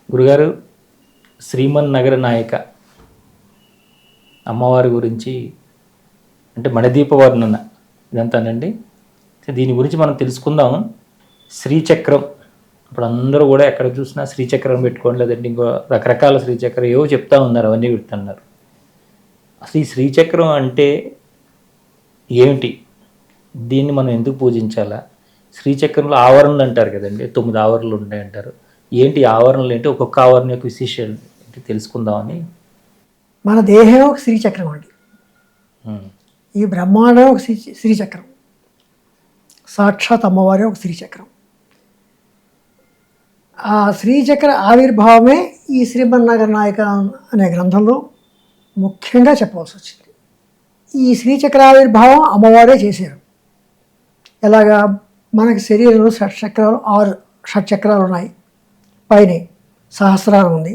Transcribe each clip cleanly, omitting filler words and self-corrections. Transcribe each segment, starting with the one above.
గురుగారు, శ్రీమన్నగర నాయక అమ్మవారి గురించి అంటే మణిదీప వర్ణన ఇదంతానండి. దీని గురించి మనం తెలుసుకుందాం. శ్రీచక్రం, ఇప్పుడు అందరూ కూడా ఎక్కడ చూసినా శ్రీచక్రం పెట్టుకోండి, లేదంటే ఇంకో రకరకాల శ్రీచక్రం ఏవో చెప్తా ఉన్నారు, అవన్నీ పెడుతున్నారు. అసలు ఈ శ్రీచక్రం అంటే ఏమిటి? దీన్ని మనం ఎందుకు పూజించాలా? శ్రీచక్రంలో ఆవరణలు అంటారు కదండి, 9 ఆవరణలు ఉంటాయంటారు. ఏంటి ఆవరణలు ఏంటి? ఒక్కొక్క ఆవరణ యొక్క విశేషాలు ఏంటి తెలుసుకుందామని. మన దేహం ఒక శ్రీచక్రం అండి. ఈ బ్రహ్మాండం ఒక శ్రీచక్రం, సాక్షాత్ అమ్మవారి ఒక శ్రీచక్రం. ఆ శ్రీచక్ర ఆవిర్భావమే ఈ శ్రీమన్నగర నాయక అనే గ్రంథంలో ముఖ్యంగా చెప్పవలసి వచ్చింది. ఈ శ్రీచక్ర ఆవిర్భావం అమ్మవారే చేశారు. ఎలాగా? మనకి శరీరంలో షట్చక్రాలు 6 షట్చక్రాలు ఉన్నాయి, పైన సహస్రారం ఉంది.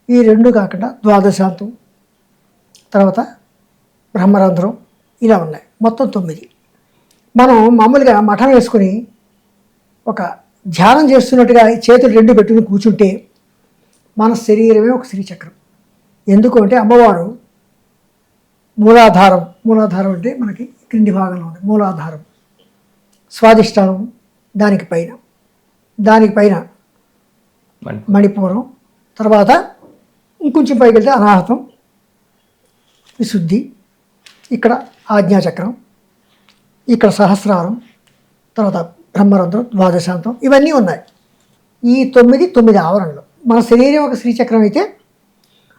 ఈ 2 కాకుండా ద్వాదశాంతం, తర్వాత బ్రహ్మరంధ్రం, ఇలా ఉన్నాయి. మొత్తం 9. మనం మామూలుగా మఠం వేసుకుని ఒక ధ్యానం చేస్తున్నట్టుగా చేతులు 2 పెట్టుకుని కూర్చుంటే మన శరీరమే ఒక శ్రీచక్రం. ఎందుకు అంటే అమ్మవారు మూలాధారం అంటే మనకి క్రింది భాగంలో ఉంది మూలాధారం, స్వాదిష్టానం దానికి పైన మణిపూరం, తర్వాత ఇంకొంచెం పైకి వెళ్తే అనాహతం, విశుద్ధి, ఇక్కడ ఆజ్ఞాచక్రం, ఇక్కడ సహస్రారం, తర్వాత బ్రహ్మరంధ్రం, ద్వాదశాంతం, ఇవన్నీ ఉన్నాయి. ఈ 9 ఆవరణలు. మన శరీరం ఒక శ్రీచక్రం అయితే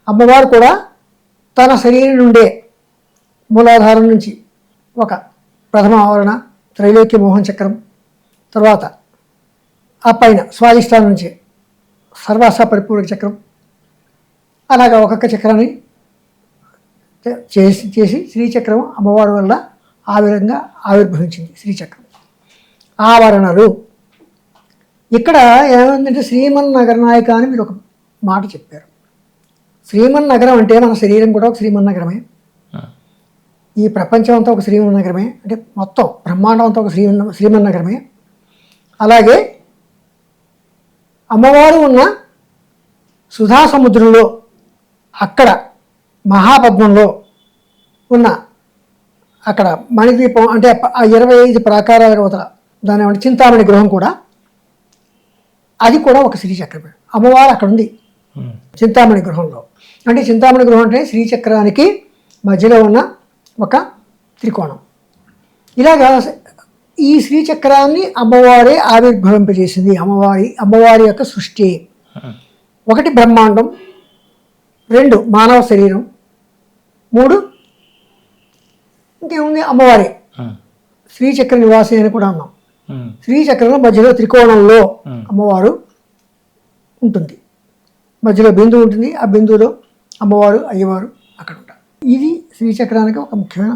అమ్మవారు కూడా తన శరీరం నుండే మూలాధారం నుంచి ఒక ప్రథమ ఆవరణ త్రైలోక్య మోహన చక్రం, తర్వాత ఆ పైన స్వాదిష్టానం నుంచి సర్వాస పరిపూర్ణ చక్రం, అలాగా ఒక్కొక్క చక్రాన్ని చేసి శ్రీచక్రం అమ్మవారి వల్ల ఆ విధంగా ఆవిర్భవించింది శ్రీచక్రం. ఆవరణలు ఇక్కడ ఏమైందంటే శ్రీమన్నగర నాయక అని మీరు ఒక మాట చెప్పారు. శ్రీమన్నగరం అంటే మన శరీరం కూడా ఒక శ్రీమన్నగరమే, ఈ ప్రపంచం అంతా ఒక శ్రీమన్నగరమే, అంటే మొత్తం బ్రహ్మాండం అంతా ఒక శ్రీమన్నగరమే. అలాగే అమ్మవారు ఉన్న సుధా సముద్రంలో అక్కడ మహాపద్మంలో ఉన్న అక్కడ మణిద్వీపం అంటే ఆ 25 ప్రాకారాల అవతల దాని ఏమంటే చింతామణి గృహం కూడా, అది కూడా ఒక శ్రీచక్రమే. అమ్మవారు అక్కడ ఉంది చింతామణి గృహంలో. అంటే చింతామణి గృహం అంటే శ్రీచక్రానికి మధ్యలో ఉన్న ఒక త్రికోణం. ఇలాగా ఈ శ్రీచక్రాన్ని అమ్మవారే ఆవిర్భవింపజేసింది. అమ్మవారి యొక్క సృష్టి. 1 బ్రహ్మాండం, 2 మానవ శరీరం, 3 ఇంకేముంది అమ్మవారే శ్రీచక్ర నివాసి అని కూడా అన్నాం. శ్రీచక్రంలో మధ్యలో త్రికోణంలో అమ్మవారు ఉంటుంది, మధ్యలో బిందువు ఉంటుంది, ఆ బిందువులో అమ్మవారు అయ్యవారు అక్కడ ఉంటారు. ఇది శ్రీచక్రానికి ఒక ముఖ్యమైన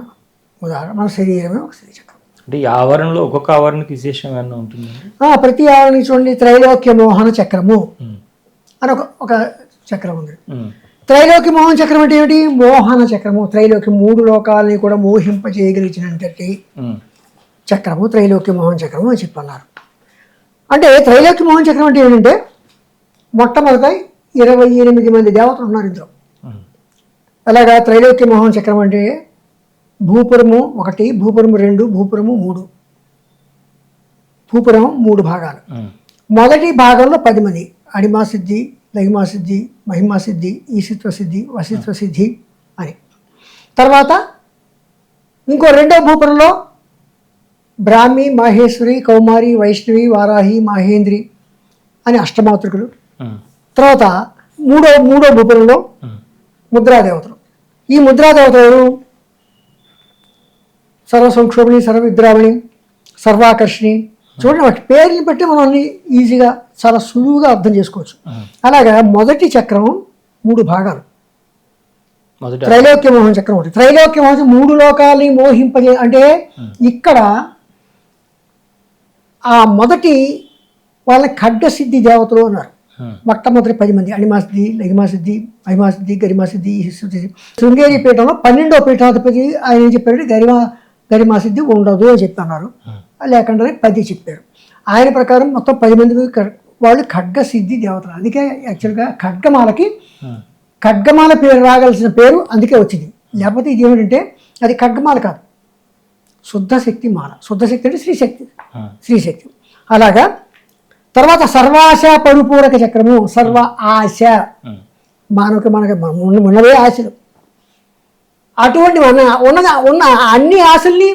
ఉదాహరణ. మన శరీరమే ఒక శ్రీచక్రం. అంటే ఈ ఆవరణలో ఒక్కొక్క ఆవరణకి విశేషం ఏమైనా ఉంటుంది? ప్రతి ఆవరణకి చూడండి, త్రైలోక్య మోహన చక్రము అని ఒక చక్రం ఉంది. త్రైలోక్య మోహన చక్రం అంటే ఏమిటి? మోహన చక్రము. త్రైలోక్య 3 లోకాలని కూడా మోహింపజేయగలిగినటువంటి చక్రము త్రైలోక్య మోహన చక్రము అని చెప్పన్నారు. అంటే త్రైలోక్య మోహన చక్రం అంటే ఏంటంటే మొట్టమొదట 28 మంది దేవతలు ఉన్నారు ఇందులో. అలాగా త్రైలోక్య మోహన చక్రం అంటే భూపురము 1, భూపురము 2, భూపురము 3. భూపురం 3 భాగాలు. మొదటి భాగంలో 10 మంది, అణిమా సిద్ధి, లహిమా సిద్ధి, మహిమా సిద్ధి, ఈశిత్వ సిద్ధి, వశిత్వ సిద్ధి అని. తర్వాత ఇంకో 2వ భూపురంలో బ్రాహ్మి, మహేశ్వరి, కౌమారి, వైష్ణవి, వారాహి, మహేంద్రి అని అష్టమాతృకులు. తర్వాత మూడో భూపురంలో ముద్రాదేవతలు. ఈ ముద్రాదేవతలు సర్వసంక్షోభిణి, సర్వవిద్రావణి, సర్వాకర్షిణి. చూడండి, వాటి పేర్లను బట్టి మనం అన్ని ఈజీగా చాలా సులువుగా అర్థం చేసుకోవచ్చు. అలాగా మొదటి చక్రం 3 భాగాలు. త్రైలోక్య మోహన చక్రం ఒకటి. త్రైలోక్య మోహన 3 లోకాలని మోహింపజే అంటే ఇక్కడ ఆ మొదటి వాళ్ళ ఖడ్గసిద్ధి దేవతలు ఉన్నారు. మొట్టమొదటి 10 మంది అణిమా సిద్ధి, లహిమా సిద్ధి, మహిమా సిద్ధి, గరిమా సిద్ధి, సిద్ధి. శృంగేరి పీఠంలో 12వ పీఠాధిపతి ఆయన ఏం చెప్పారంటే గరిమా సిద్ధి ఉండదు అని చెప్పన్నారు. లేకుండా 10 చెప్పారు. ఆయన ప్రకారం మొత్తం 10 మంది వాళ్ళు ఖడ్గ సిద్ధి దేవతలు. అందుకే యాక్చువల్గా ఖడ్గమాలకి ఖడ్గమాల పేరు రాగాల్సిన పేరు అందుకే వచ్చింది. లేకపోతే ఇది ఏమిటంటే అది ఖడ్గమాల కాదు, శుద్ధ శక్తి మాల. శుద్ధ శక్తి అంటే శ్రీశక్తి, శ్రీశక్తి. అలాగా తర్వాత సర్వాశ పరిపూరక చక్రము. సర్వ ఆశ, మనకు ఉన్నవే ఆశలు, అటువంటి ఉన్న అన్ని ఆశల్ని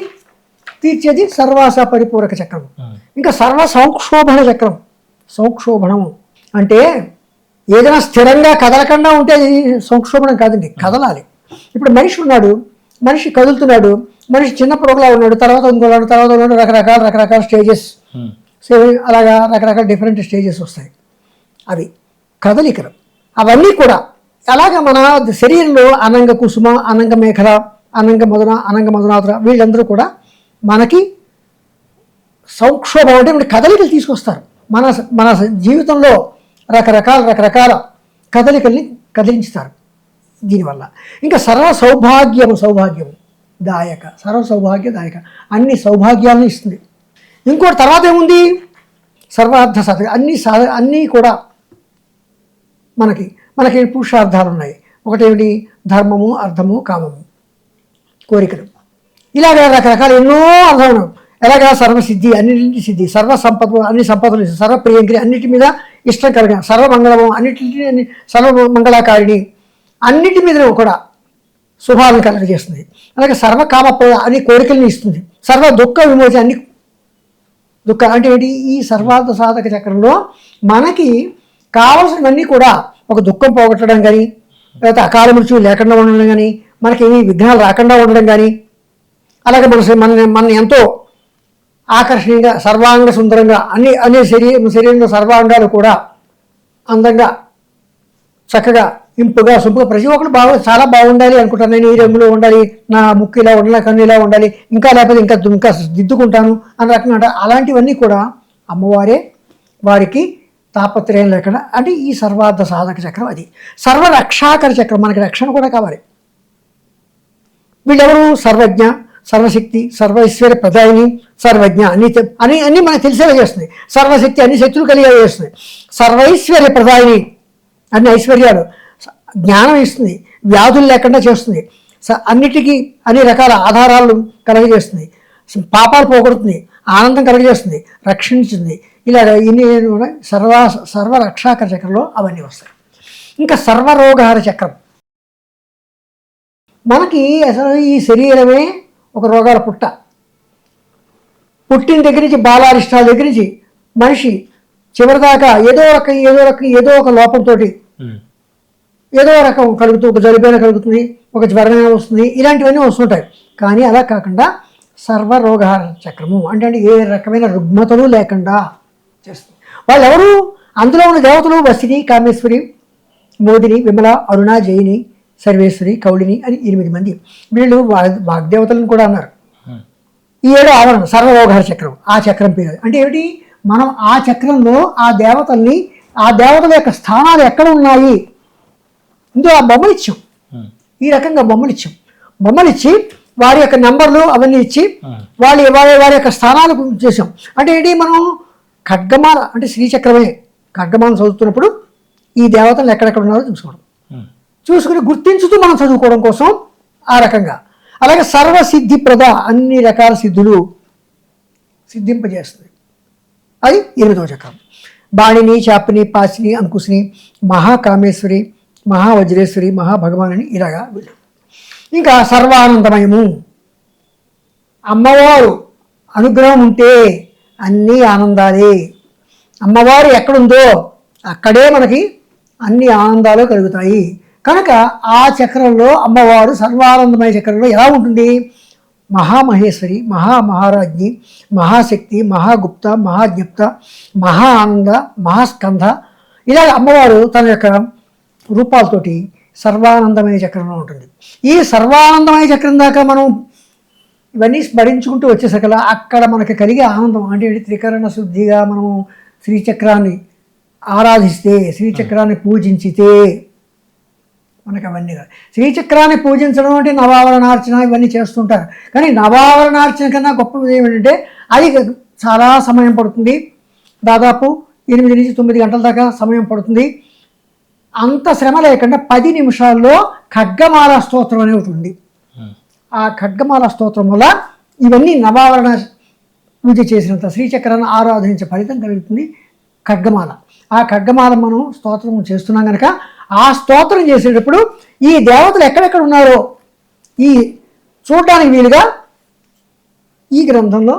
తీర్చేది సర్వాశ పరిపూరక చక్రం. ఇంకా సర్వ సంక్షోభణ చక్రం. సంక్షోభణము అంటే ఏదైనా స్థిరంగా కదలకుండా ఉంటే అది సంక్షోభణం కాదండి, కదలాలి. ఇప్పుడు మనిషి ఉన్నాడు, మనిషి కదులుతున్నాడు, మనిషి చిన్నప్పుడు ఒకలా ఉన్నాడు, తర్వాత ఇంకోలాడు, తర్వాత ఉన్నాడు, రకరకాల స్టేజెస్, అలాగా రకరకాల డిఫరెంట్ స్టేజెస్ వస్తాయి. అవి కదలికలు. అవన్నీ కూడా అలాగే మన శరీరంలో అనంగ కుసుమ, అనంగ మేఖల, అనంగ మధునాథుర వీళ్ళందరూ కూడా మనకి సంక్షోభం అంటే కదలికలు తీసుకొస్తారు. మన జీవితంలో రకరకాల కదలికల్ని కదిలించుతారు దీనివల్ల. ఇంకా సర్వ సౌభాగ్యము దాయక, సర్వ సౌభాగ్యదాయక, అన్ని సౌభాగ్యాలను ఇస్తుంది. ఇంకోటి తర్వాత ఏముంది, సర్వార్థ సాధక, అన్నీ కూడా మనకి పురుషార్థాలు ఉన్నాయి. ఒకటేమిటి, ధర్మము, అర్థము, కామము, కోరికలు. ఇలాగ రకరకాల ఎన్నో అర్థాలు. ఎలాగా సర్వసిద్ధి, అన్నింటి సిద్ధి, సర్వ సంపద, అన్ని సంపదలు, సర్వ ప్రియంకరి, అన్నిటి మీద ఇష్టం కలిగిన, సర్వమంగళము, అన్నింటినీ సర్వమంగళకారిణి, అన్నిటి మీద కూడా శుభాలను కలగజేస్తుంది. అలాగే సర్వకామ అన్ని కోరికల్ని ఇస్తుంది. సర్వ దుఃఖ విమోచన, అన్ని దుఃఖ అంటే ఏంటి, ఈ సర్వార్థ సాధక చక్రంలో మనకి కావలసినవన్నీ కూడా ఒక దుఃఖం పోగొట్టడం కానీ, లేకపోతే అకాల మృత్యువు లేకుండా ఉండడం కానీ, మనకి ఏమీ విఘ్నాలు రాకుండా ఉండడం కానీ, అలాగే మన ఎంతో ఆకర్షణీయంగా సర్వాంగ సుందరంగా అన్ని శరీరంలో సర్వాంగాలు కూడా అందంగా చక్కగా ఇంపుగా సొంపుగా ప్రతి ఒక్కరు చాలా బాగుండాలి అనుకుంటాను. నేను ఈ రంగులో ఉండాలి, నా ముక్కు ఇలా ఉండాలి, కన్ను ఇలా ఉండాలి, ఇంకా లేకపోతే ఇంకా దిద్దుకుంటాను అని రకంగా అలాంటివన్నీ కూడా అమ్మవారే వారికి తాపత్రయం లేకుండా. అంటే ఈ సర్వార్థ సాధక చక్రం అది. సర్వరక్షాకర చక్రం, మనకి రక్షణ కూడా కావాలి. వీళ్ళెవరు, సర్వజ్ఞ, సర్వశక్తి, సర్వైశ్వర్య ప్రదాయిని, సర్వజ్ఞ, అన్నీ మనకు తెలిసేలా చేస్తుంది. సర్వశక్తి, అన్ని శక్తులు కలిగేలా చేస్తుంది. సర్వైశ్వర్య ప్రదాయిని, అన్ని ఐశ్వర్యాలు, జ్ఞానం ఇస్తుంది, వ్యాధులు లేకుండా చేస్తుంది, అన్నిటికీ అన్ని రకాల ఆధారాలు కలగజేస్తుంది, పాపాలు పోగొడుతుంది, ఆనందం కలగజేస్తుంది, రక్షించుతుంది. ఇలాగ ఇన్ని సర్వరక్షాకర చక్రంలో అవన్నీ వస్తాయి. ఇంకా సర్వరోగహర చక్రం. మనకి అసలు ఈ శరీరమే ఒక రోగాల పుట్టిన దగ్గర నుంచి బాలారిష్టాల దగ్గర నుంచి మనిషి చివరిదాకా ఏదో ఒక లోపంతో ఏదో రకం కలుగుతూ, ఒక జలుబైన కలుగుతుంది, ఒక జ్వరమైన వస్తుంది, ఇలాంటివన్నీ వస్తుంటాయి. కానీ అలా కాకుండా సర్వరోగహర చక్రము అంటే ఏ రకమైన రుగ్మతలు లేకుండా చేస్తుంది. వాళ్ళు ఎవరు, అందులో ఉన్న దేవతలు వసిని, కామేశ్వరి, మోదిని, విమల, అరుణ, జయిని, సర్వేశ్వరి, కౌళిని అని 8 మంది. వీళ్ళు వాగ్దేవతలను కూడా అన్నారు. ఈ 7 ఆవరణ సర్వరోగహర చక్రం. ఆ చక్రం పేరు అంటే ఏమిటి, మనం ఆ చక్రంలో ఆ దేవతల్ని, ఆ దేవతల యొక్క స్థానాలు ఎక్కడ ఉన్నాయి ఇందులో ఆ బొమ్మలు ఇచ్చాం. ఈ రకంగా బొమ్మలు ఇచ్చి వారి యొక్క నెంబర్లు అవన్నీ ఇచ్చి వారి యొక్క స్థానాలు చేసాం. అంటే ఏంటి, మనం ఖడ్గమాల అంటే శ్రీచక్రమే, ఖడ్గమాల చదువుతున్నప్పుడు ఈ దేవతలు ఎక్కడెక్కడ ఉన్నారో చూసుకుని గుర్తించుతూ మనం చదువుకోవడం కోసం ఆ రకంగా. అలాగే సర్వసిద్ధిప్రద, అన్ని రకాల సిద్ధులు సిద్ధింపజేస్తుంది. అది 8వ చక్రం. బాణిని, చాపిని, పాసిని, అంకుశిని, మహాకామేశ్వరి, మహావజ్రేశ్వరి, మహాభగవాని, ఇలాగా వీళ్ళు. ఇంకా సర్వానందమయము, అమ్మవారు అనుగ్రహం ఉంటే అన్నీ ఆనందాలే. అమ్మవారు ఎక్కడుందో అక్కడే మనకి అన్ని ఆనందాలు కలుగుతాయి. కనుక ఆ చక్రంలో అమ్మవారు సర్వానందమయ చక్రంలో ఎలా ఉంటుంది, మహామహేశ్వరి, మహారాజ్ఞి, మహాశక్తి, మహాగుప్త, మహాజ్ఞప్త, మహా ఆనంద, మహాస్కంధ, ఇలా అమ్మవారు తన యొక్క రూపాలతోటి సర్వానందమయ చక్రంలో ఉంటుంది. ఈ సర్వానందమయ చక్రం దాకా మనం ఇవన్నీ స్మరించుకుంటూ వచ్చేసరికల్లా అక్కడ మనకి కలిగే ఆనందం అంటే త్రికరణ శుద్ధిగా మనము శ్రీచక్రాన్ని ఆరాధిస్తే, శ్రీచక్రాన్ని పూజించితే మనకు అవన్నీ కాదు. శ్రీచక్రాన్ని పూజించడం అంటే నవావరణార్చన ఇవన్నీ చేస్తుంటారు. కానీ నవావరణార్చన కన్నా గొప్పది ఏమిటంటే అది చాలా సమయం పడుతుంది. దాదాపు 8 నుంచి 9 గంటల దాకా సమయం పడుతుంది. అంత శ్రమ లేకుండా 10 నిమిషాల్లో ఖడ్గమాల స్తోత్రం అనేది ఒకటి ఉంది. ఆ ఖడ్గమాల స్తోత్రం వల్ల ఇవన్నీ నవావరణ పూజ చేసినంత శ్రీచక్రాన్ని ఆరాధించే ఫలితం కలుగుతుంది. ఖడ్గమాల, ఆ ఖడ్గమాల మనం స్తోత్రం చేస్తున్నాం కనుక ఆ స్తోత్రం చేసేటప్పుడు ఈ దేవతలు ఎక్కడెక్కడ ఉన్నారో ఈ చూడడానికి వీలుగా ఈ గ్రంథంలో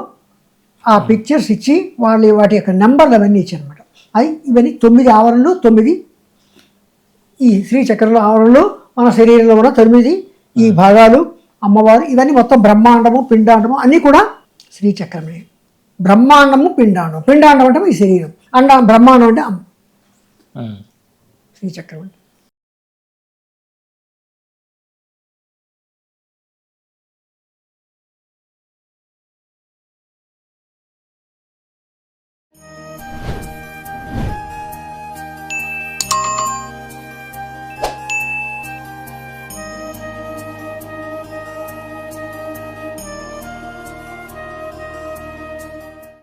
ఆ పిక్చర్స్ ఇచ్చి వాటి యొక్క నెంబర్లు అవన్నీ ఇచ్చారనమాట. ఇవన్నీ 9 ఆవరణలు, 9 ఈ శ్రీచక్రంలో ఆవరణలు, మన శరీరంలో కూడా 9 ఈ భాగాలు, అమ్మవారు, ఇవన్నీ మొత్తం బ్రహ్మాండము పిండాండము అన్నీ కూడా శ్రీచక్రమే. బ్రహ్మాండము పిండాండం, పిండాండం అంటే ఈ శరీరం, బ్రహ్మాండం అంటే శ్రీచక్రం అంటే